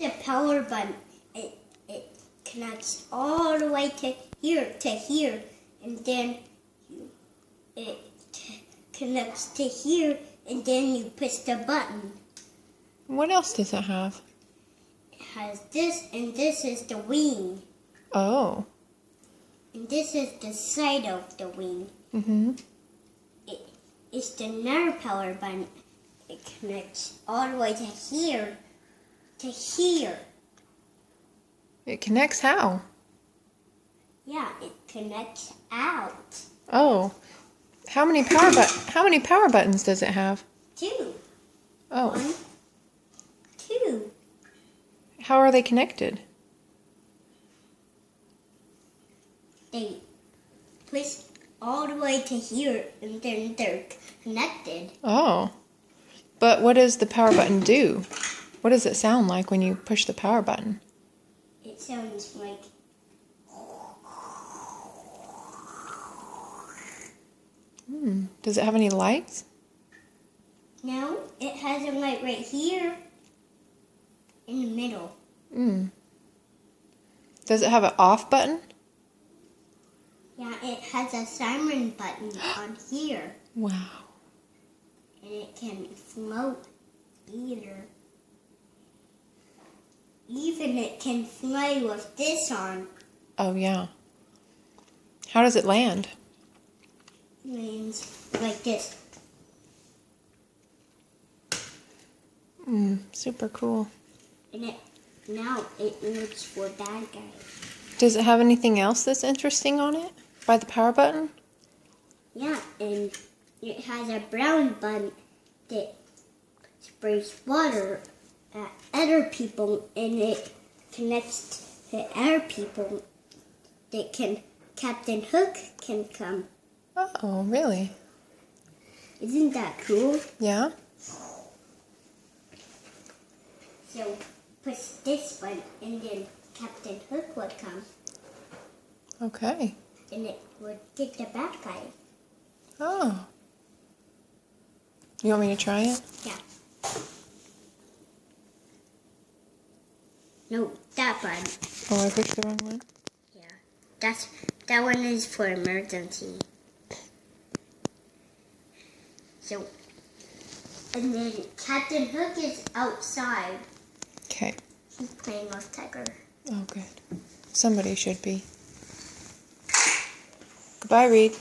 The power button, it connects all the way to here, and then it connects to here, and then you push the button. What else does it have? It has this, and this is the wing. Oh. And this is the side of the wing. Mm-hmm. It's another power button. It connects all the way to here. It connects how? Yeah, it connects out. Oh. How many power buttons does it have? 2. Oh. 1, 2. How are they connected? They push all the way to here, and then they're connected. Oh. But what does the power button do? What does it sound like when you push the power button? It sounds like... Does it have any lights? No, it has a light right here in the middle. Does it have an off button? Yeah, it has a siren button on here. Wow. And it can float either. Even it can fly with this on. Oh, yeah. How does it land? Lands like this. Super cool. And now it looks for bad guys. Does it have anything else that's interesting on it? By the power button? Yeah, and it has a brown button that sprays water at other people, and it connects to other people that Captain Hook can come. Oh, really? Isn't that cool? Yeah? So push this button, and then Captain Hook would come, Okay. and it would get the bad guy. Oh. You want me to try it? Yeah. No, that button. Oh, I picked the wrong one? Yeah. That one is for emergency. So, and then Captain Hook is outside. Okay. He's playing with Tiger. Oh, good. Somebody should be. Goodbye, Reed.